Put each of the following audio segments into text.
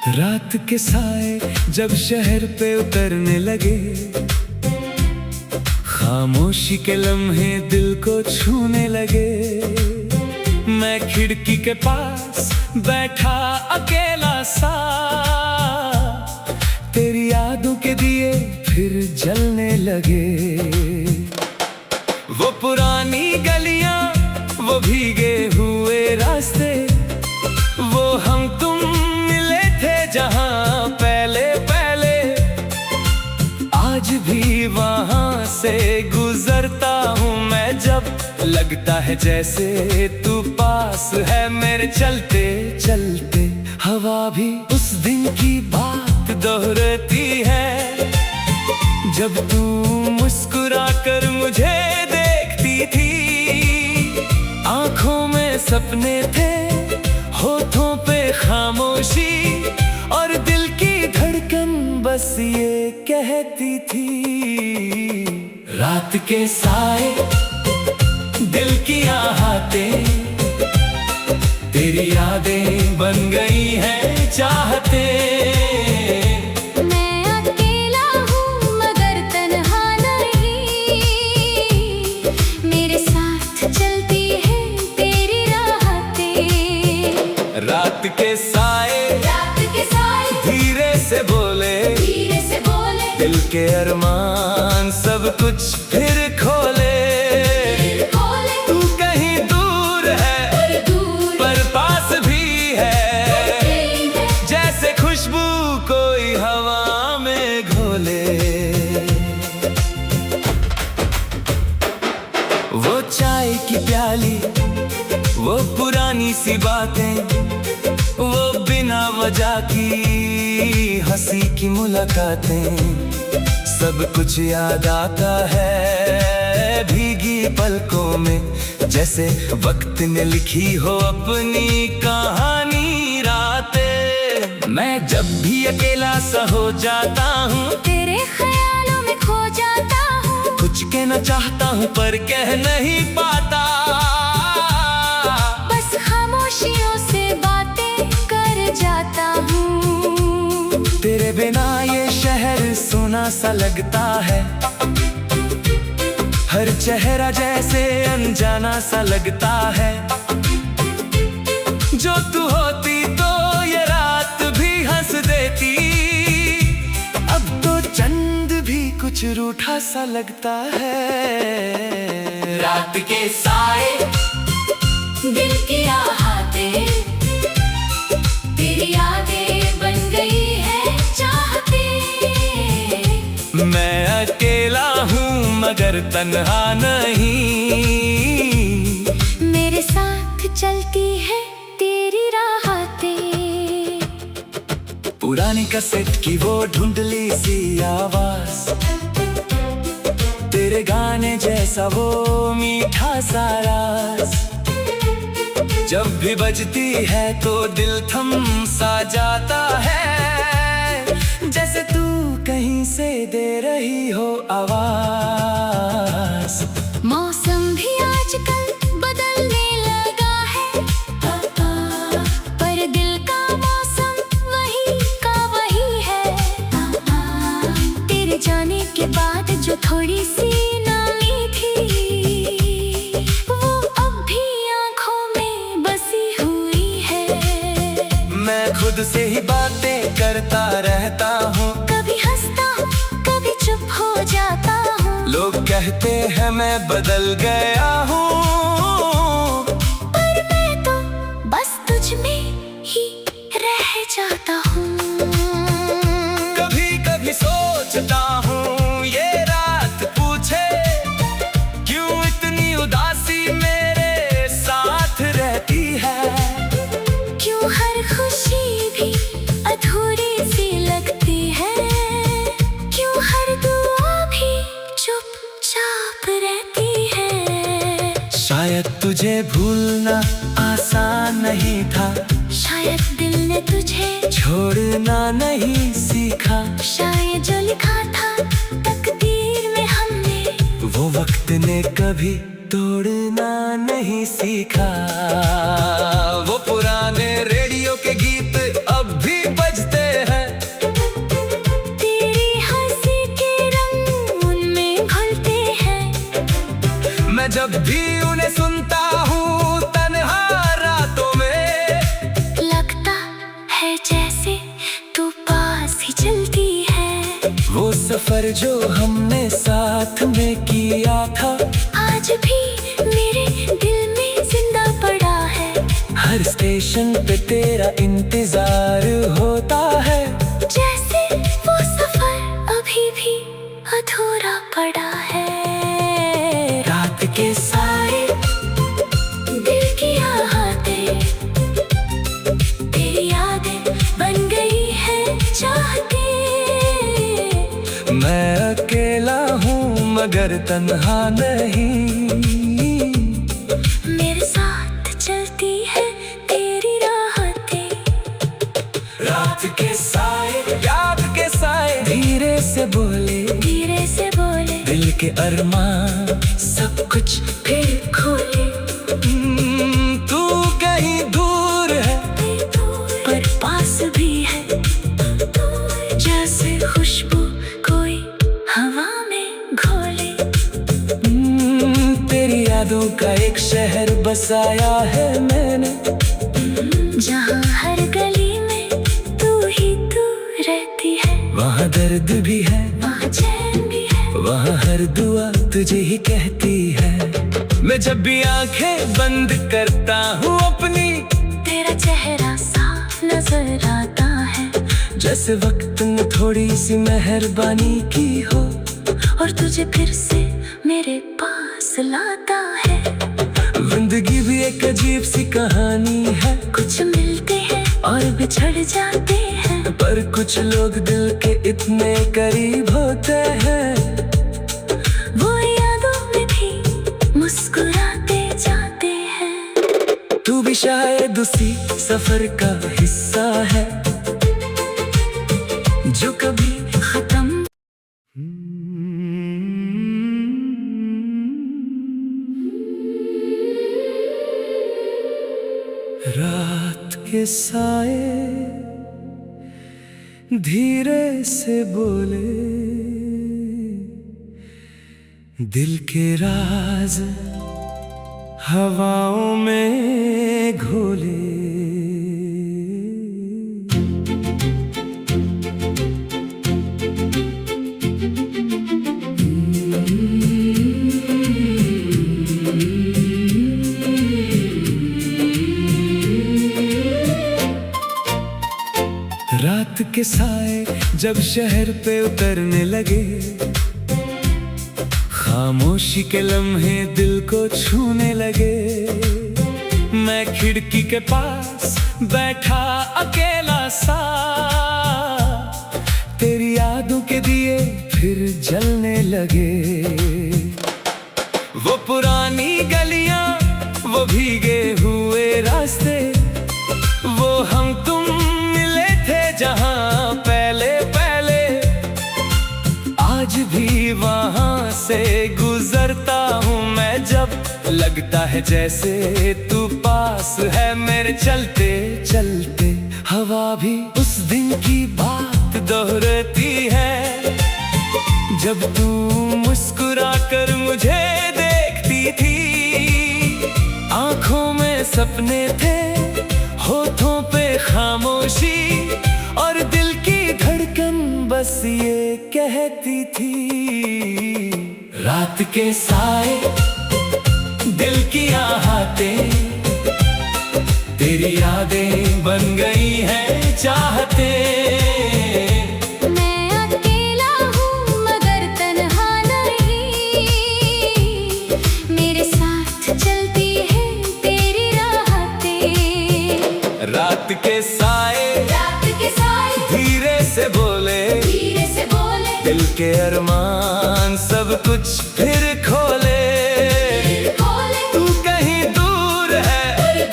रात के साए जब शहर पे उतरने लगे, खामोशी के लम्हे दिल को छूने लगे। मैं खिड़की के पास बैठा अकेला सा, तेरी यादों के दिए फिर जलने लगे। वो पुरानी गलियां, वो भीगे हुए रास्ते, वो हम तुम मिले थे जहां पहले पहले। आज भी वहां से गुजरता हूँ मैं जब, लगता है जैसे तू पास है मेरे। चलते चलते हवा भी उस दिन की बात दोहराती है, जब तू मुस्कुरा कर मुझे देखती थी। आंखों में सपने थे, होठों पे खामोशी, और दिल की धड़कन बस ये कहती थी। रात के साए, दिल की आहटें, तेरी यादें बन गई हैं चाहते। मैं अकेला हूँ मगर तन्हा नहीं, मेरे साथ चलती है तेरी राहतें। रात के साए धीरे से बोले, दिल के अरमान सब कुछ फिर खोले। तू कहीं दूर है पर पास भी है, जैसे खुशबू कोई हवा में घोले। वो चाय की प्याली, वो पुरानी सी बातें, वो बिना वजह की हंसी की मुलाकातें, सब कुछ याद आता है भीगी पलकों में, जैसे वक्त ने लिखी हो अपनी कहानी रातें। मैं जब भी अकेला सा हो जाता हूँ, तेरे ख्यालों में खो जाता हूँ। कुछ कहना चाहता हूँ पर कह नहीं पाता, बस खामोशियों से बातें कर जाता हूँ। तेरे बिना ये शहर सुना सा लगता है, हर चेहरा जैसे अनजाना सा लगता है। जो तू होती तो ये रात भी हंस देती, अब तो चंद भी कुछ रूठा सा लगता है। रात के साए, दिल की आहटें, तेरी यादें बन गई है चाहते। मैं अकेला हूँ मगर तन्हा नहीं, मेरे साथ चलती है तेरी राहतें। पुरानी कैसेट की वो धुंधली सी आवाज, तेरे गाने जैसा वो मीठा सा राज, जब भी बजती है तो दिल थम सा जाता है, जैसे तू कहीं से दे रही हो आवाज। मौसम भी आजकल बदलने लगा है, पर दिल का मौसम वही का वही है। तेरे जाने के बाद जो थोड़ी सी नमी थी, वो अब भी आंखों में बसी हुई है। मैं खुद से ही बातें करता रहता हूँ, कभी हंसता हूँ कभी चुप हो जाता हूँ। लोग कहते हैं मैं बदल गया हूँ, पर मैं तो बस तुझ में ही रह जाता हूँ। कभी कभी सोचता हूँ ये रात पूछे, क्यों इतनी उदासी मेरे साथ रहती है। क्यों हर खुशी भी अधूरी सी लगती है, क्यों हर दुआ भी चुपचाप रहती है। शायद तुझे भूलना आसान नहीं था, शायद दिल ने तुझे छोड़ना नहीं सीखा। शायद जो लिखा था तकदीर में हमने, वो वक्त ने कभी तोड़ना नहीं सीखा। वो पुराने रेडियो के गीत अब भी बजते है जैसे तू पास ही चलती है। वो सफर जो हमने साथ में किया था आज भी मेरे दिल में जिंदा पड़ा है। हर स्टेशन पे तेरा इंतजार होता है। जैसे वो सफर अभी भी अधूरा पड़ा है। रात के साए, दिल की आहटें, तेरी यादें बन गई है चाहते। मैं अकेला हूँ मगर तन्हा नहीं। मेरे साथ चलती है तेरी राहतें। रात के साए, याद के साए, धीरे से बोले, धीरे से बोले, दिल के अरमान सब कुछ फिर खोले। तू कहीं दूर है पर पास भी है। जैसे खुशबू कोई हवा में घोले। तेरी यादों का एक शहर बसाया है मैंने, जहाँ हर गली में तू ही तू रहती है। वहाँ दर्द भी है, वहाँ चैन भी है, वहाँ हर दुआ तुझे ही कहती है। मैं जब भी आंखें बंद करता हूँ अपनी, तेरा चेहरा साफ नजर आता है। जैसे वक्त ने थोड़ी सी मेहरबानी की हो और तुझे फिर से मेरे पास लाता है। जिंदगी भी एक अजीब सी कहानी है। कुछ मिलते हैं और बिछड़ जाते हैं, पर कुछ लोग दिल के इतने करीब होते हैं। वो यादों में भी मुस्कुराते जाते हैं। तू भी शायद उसी सफर का हिस्सा है जो कभी खत्म रात के साए धीरे से बोले, दिल के राज हवाओं में घोले। रात के साए जब शहर पे उतरने लगे, खामोशी के लम्हे दिल को छूने लगे। मैं खिड़की के पास बैठा अकेला सा, तेरी यादों के दिए फिर जलने लगे। वो पुरानी गलियां, वो भीगे हुए रास्ते, वो हम तुम मिले थे जहां पहले पहले, आज भी वहां से गुजरता हूँ मैं जब, लगता है जैसे तू पास है मेरे। चलते चलते हवा भी उस दिन की बात दोहराती है, जब तू मुस्कुरा कर मुझे देखती थी। आंखों में सपने थे, होठों पे खामोशी, और दिल की धड़कन बस ये कहती थी। रात के साए, दिल की आहटें, तेरी यादें बन गई हैं चाहते। मैं अकेला हूँ मगर तन्हा नहीं, मेरे साथ चलती है तेरी राहतें। रात के साए, धीरे से बोले, दिल के अरमान सब कुछ फिर खोले। तू कहीं दूर है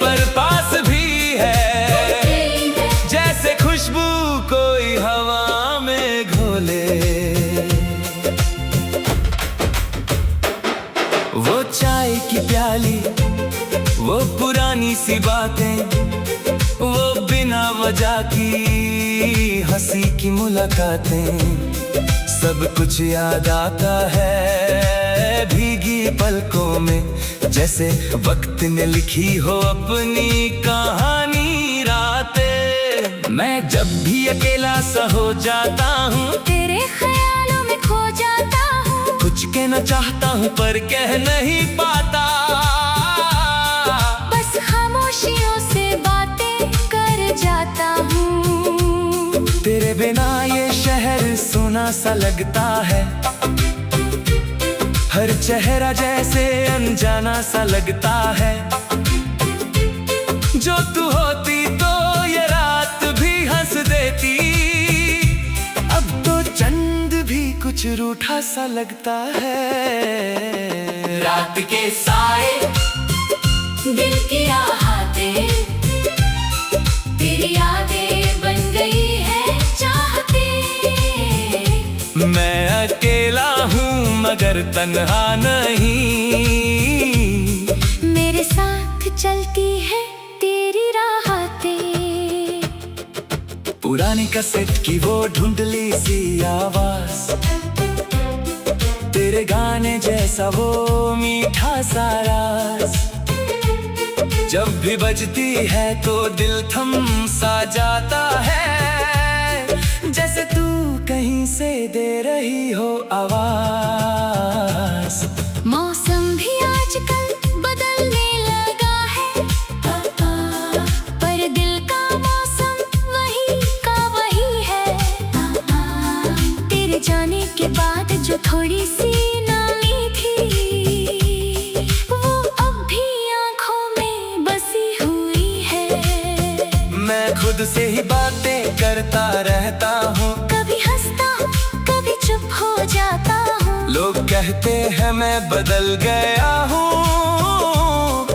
पर पास भी है, जैसे खुशबू कोई हवा में घोले। वो चाय की प्याली, वो पुरानी सी बातें, वो बिना वजह की हंसी की मुलाकातें, सब कुछ याद आता है भीगी पलकों में, जैसे वक्त ने लिखी हो अपनी कहानी। रातें मैं जब भी अकेला सा हो जाता हूँ, तेरे ख्यालों में खो जाता हूँ। कुछ कहना चाहता हूँ पर कह नहीं पाता। बस खामोशियों से बातें कर जाता हूँ। तेरे बिना ये शहर सुना सा लगता है, हर चेहरा जैसे अनजाना सा लगता है। जो तू होती तो ये रात भी हंस देती, अब तो चंद भी कुछ रूठा सा लगता है। रात के साए, दिल की आहटें, तेरी यादें बन गई है चाहते। मैं अकेला हूँ मगर तन्हा नहीं, मेरे साथ चलती है तेरी राहतें। पुरानी कैसेट की वो धुंधली सी आवाज, तेरे गाने जैसा वो मीठा सा राज, जब भी बजती है तो दिल थम सा जाता है, जैसे तू कहीं से दे रही हो आवाज। मौसम भी आजकल बदलने लगा है, पर दिल का मौसम वही का वही है। तेरे जाने के बाद जो थोड़ी सी नमी थी, वो अब भी आंखों में बसी हुई है। मैं खुद से ही बातें करता रहता हूँ, कभी हंसता हूँ कभी चुप हो जाता हूँ। लोग कहते हैं मैं बदल गया हूँ,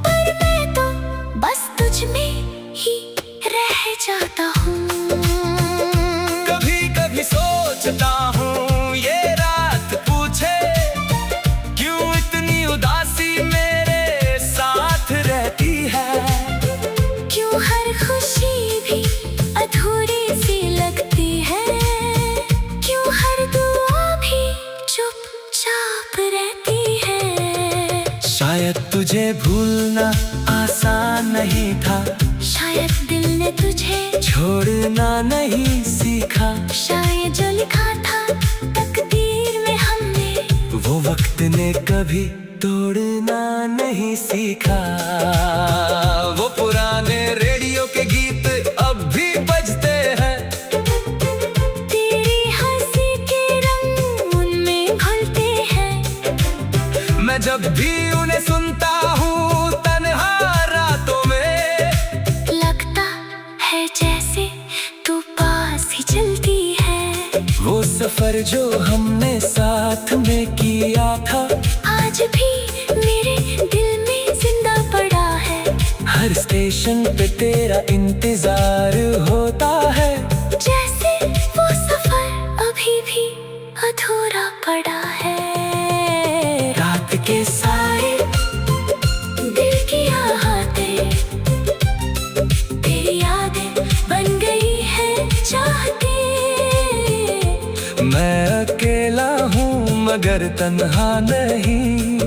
पर मैं तो बस तुझ में ही रह जाता हूँ। कभी कभी सोचता हूँ ये रात पूछे, क्यों इतनी उदासी मेरे साथ रहती है। क्यों हर खुशी भी अधूरी सी लगती है, क्यों हर दुआ भी चुपचाप रहती है। शायद तुझे भूलना आसान नहीं था, शायद दिल ने तुझे छोड़ना नहीं सीखा। शायद जो लिखा था तकदीर में हमने, वो वक्त ने कभी तोड़ना नहीं सीखा। वो पुराने रेडियो के गीत अब भी बजते हैं, तेरी हंसी के रंग उनमें घुलते हैं। मैं जब भी उन्हें सुनता हूँ तन्हा रातों में, लगता है जैसे तू पास ही चलती है। वो सफर जो हमने साथ में किया था, आज भी मेरे दिल में जिंदा पड़ा है। हर स्टेशन पे तेरा इंतजार होता है, जैसे वो सफर अभी भी अधूरा पड़ा है। रात के साए, दिल की आहटें, तेरी यादें बन गई है चाहते। मैं अकेला हूँ मगर तन्हा नहीं,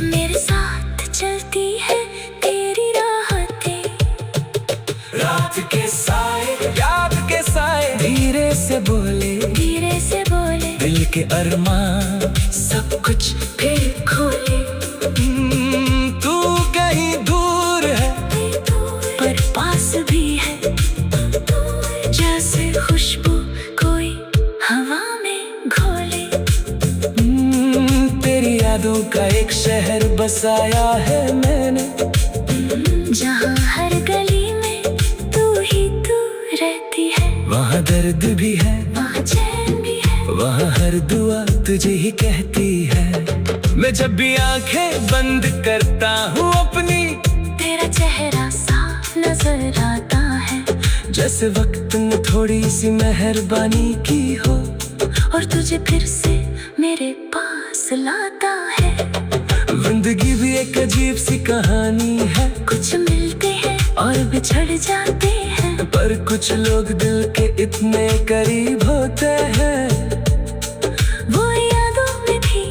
मेरे साथ चलती है तेरी राहतें। रात के साए, याद के साए, धीरे से बोले, धीरे से बोले, दिल के अरमान सब कुछ फिर खोले। तू कहीं दूर है पर पास भी है, जैसे खुशबू कोई हवा में घोले। तेरी यादों का एक शहर बसाया है मैंने, जहाँ हर गली में तू ही तू रहती है। वहाँ दर्द भी है, वहाँ चैन भी है, वहाँ हर दुआ तुझे ही कहती है। मैं जब भी आंखें बंद करता हूँ अपनी, तेरा चेहरा साफ नजर आता है। जैसे वक्त ने थोड़ी सी मेहरबानी की हो, और तुझे फिर से मेरे पास लाता है। जिंदगी भी एक अजीब सी कहानी है, कुछ मिलते हैं और बिछड़ जाते हैं, पर कुछ लोग दिल के इतने करीब होते हैं। वो यादों में भी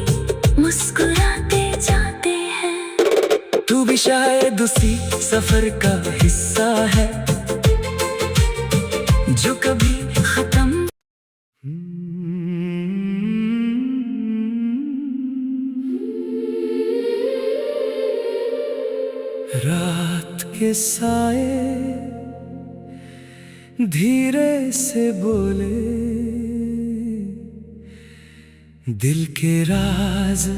मुस्कुराते जाते हैं। तू भी शायद उसी सफर का हिस्सा है, के साए धीरे से बोले, दिल के राज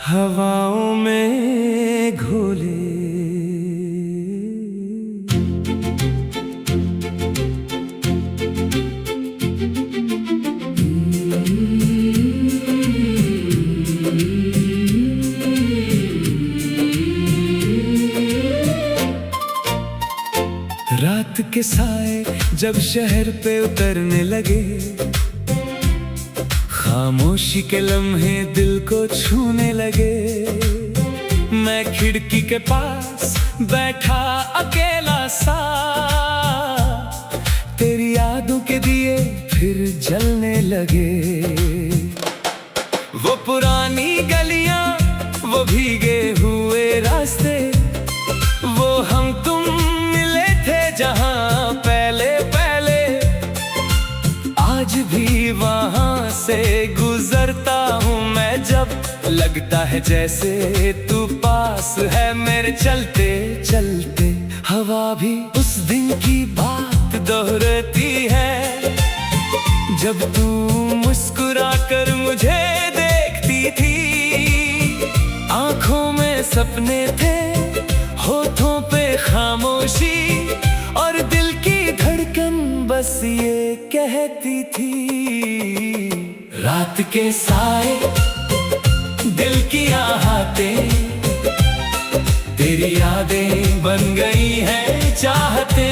हवाओं में घोले। रात के साए जब शहर पे उतरने लगे, खामोशी के लम्हे दिल को छूने लगे। मैं खिड़की के पास बैठा अकेला सा, तेरी यादों के दिए फिर जलने लगे। वो पुरानी गलियां, वो भीगे हुए रास्ते, वो हम तुम मिले थे जहां पहले पहले, आज भी वहां से गुजरता हूँ मैं जब, लगता है जैसे तू पास है मेरे। चलते चलते हवा भी उस दिन की बात दोहराती है, जब तू मुस्कुरा कर मुझे देखती थी। आंखों में सपने थे, होठों पे खामोशी, और दिल की धड़कन बस ये कहती थी। रात के साए दिल की आहटें, तेरी यादें बन गई हैं चाहते।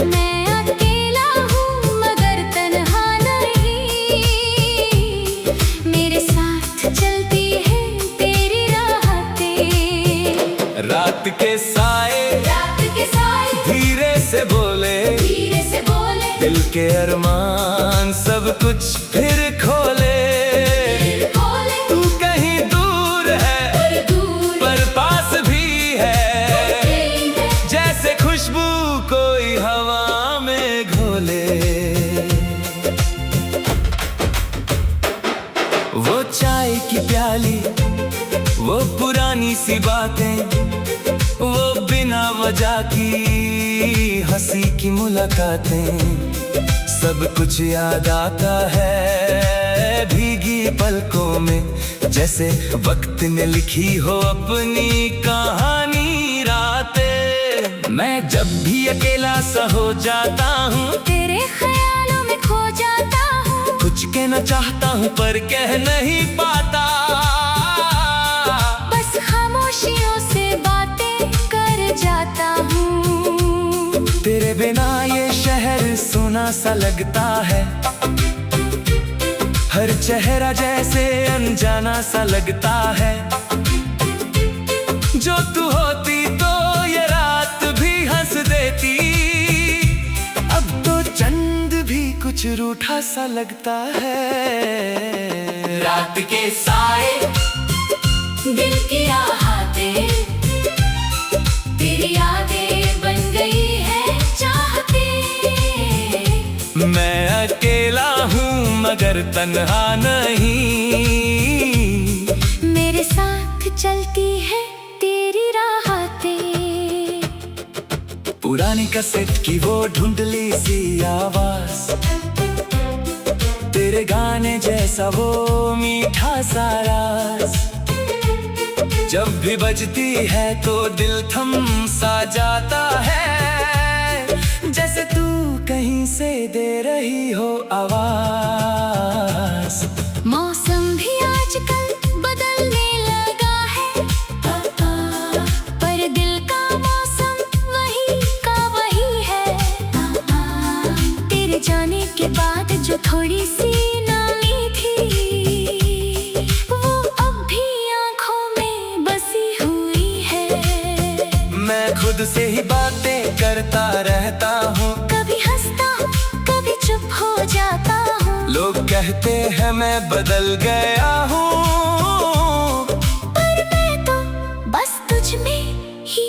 मैं अकेला हूँ मगर तन्हा नहीं, मेरे साथ चलती है तेरी राहतें। रात के साए धीरे से बोले, दिल के अरमान सब कुछ फिर खोले। तू कहीं दूर है पर पास भी है, जैसे खुशबू कोई हवा में घोले। वो चाय की प्याली, वो पुरानी सी बातें, वो बिना वजह की हंसी की मुलाकातें, सब कुछ याद आता है भीगी पलकों में, जैसे वक्त ने लिखी हो अपनी कहानी रातें। मैं जब भी अकेला सा हो जाता हूँ, तेरे ख्यालों में खो जाता हूँ। कुछ कहना चाहता हूँ पर कह नहीं पाता, बस खामोशियों से बातें कर जाता हूँ। तेरे बिना ये शहर सुना सा लगता है, हर चेहरा जैसे अनजाना सा लगता है। जो तू होती तो ये रात भी हंस देती, अब तो चंद भी कुछ रूठा सा लगता है। रात के साए दिल की आहटें, तेरी यादें बन गई है चाहते। मैं अकेला हूँ मगर तन्हा नहीं, मेरे साथ चलती है तेरी राहतें। पुरानी कैसेट की वो धुंधली सी आवाज, तेरे गाने जैसा वो मीठा सा राज, जब भी बजती है तो दिल थम सा जाता है, जैसे तू कहीं से दे रही हो आवाज। मौसम भी आजकल बदलने लगा है, पर दिल का मौसम वही का वही है। तेरे जाने के बाद जो थोड़ी सी नमी थी, वो अब भी आंखों में बसी हुई है। मैं खुद से ही बातें करता रहता हूँ, कभी हंसता हूँ कभी चुप हो जाता हूँ। लोग कहते हैं मैं बदल गया हूँ, पर मैं तो बस तुझ में ही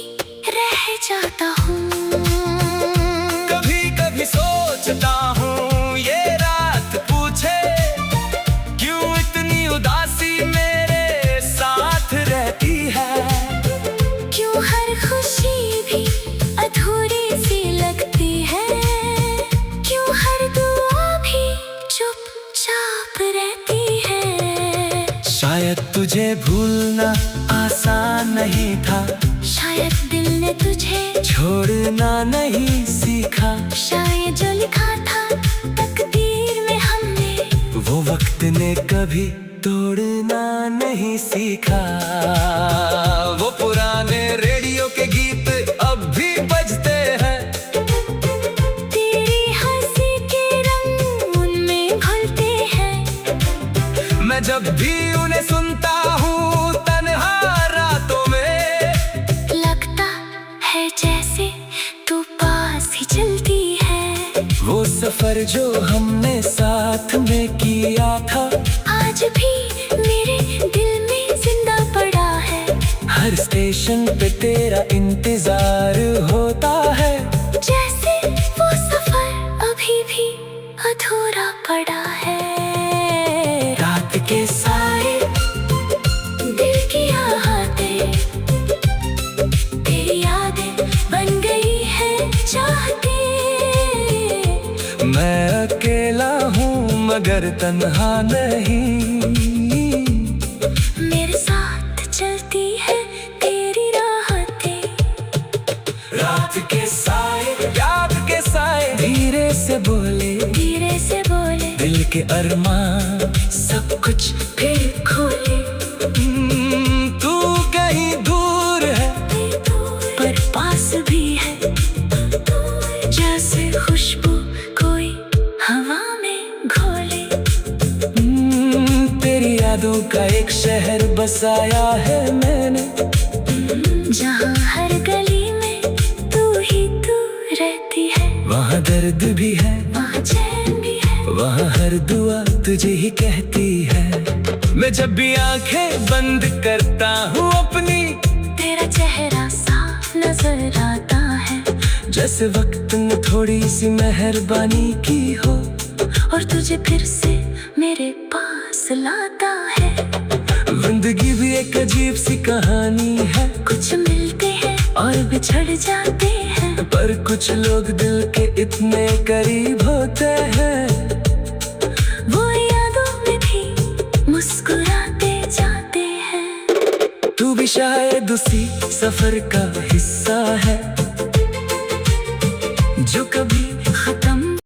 रह जाता हूँ। कभी कभी सोचता हूँ ये रात पूछे, क्यों इतनी उदासी मेरे साथ रहती है। क्यों हर तुझे भूलना आसान नहीं था, शायद दिल ने तुझे छोड़ना नहीं सीखा। शायद जो लिखा था तकदीर में हमने, वो वक्त ने कभी तोड़ना नहीं सीखा। वो पुराने रेडियो के गीत अब भी बजते हैं, तेरी हंसी के रंग उनमें घुलते हैं। मैं जब भी उन्हें सुनता हूँ तन्हा रातों में, लगता है जैसे तू पास ही चलती है। वो सफर जो हमने साथ में किया था, आज भी मेरे दिल में जिंदा पड़ा है। हर स्टेशन पे तेरा इंतजार होता है, जैसे वो सफर अभी भी अधूरा पड़ा है। रात के साए, दिल की आहटें, तेरी यादें बन गई है चाहते। मैं अकेला हूँ मगर तन्हा नहीं, मेरे साथ चलती है तेरी राहतें। रात के साए, याद के साए, धीरे से बोले, धीरे से बोले, दिल के अरमान सब कुछ फिर खोले। तू कहीं दूर है पर पास भी है, जैसे खुशबू कोई हवा में घोले। तेरी यादों का एक शहर बसाया है मैंने, जहाँ हर गली में तू ही तू रहती है। वहाँ दर्द भी है, वहाँ चैन भी है, वहाँ हर दुआ तुझे ही कहती है। मैं जब भी आंखें बंद करता हूँ अपनी, तेरा चेहरा साफ नजर आता है। जैसे वक्त ने थोड़ी सी मेहरबानी की हो, और तुझे फिर से मेरे पास लाता है। जिंदगी भी एक अजीब सी कहानी है, कुछ मिलते हैं और बिछड़ जाते हैं, पर कुछ लोग दिल के इतने करीब होते हैं। वो यादों में भी मुस्कुराते जाते हैं। तू भी शायद उसी सफर का हिस्सा है,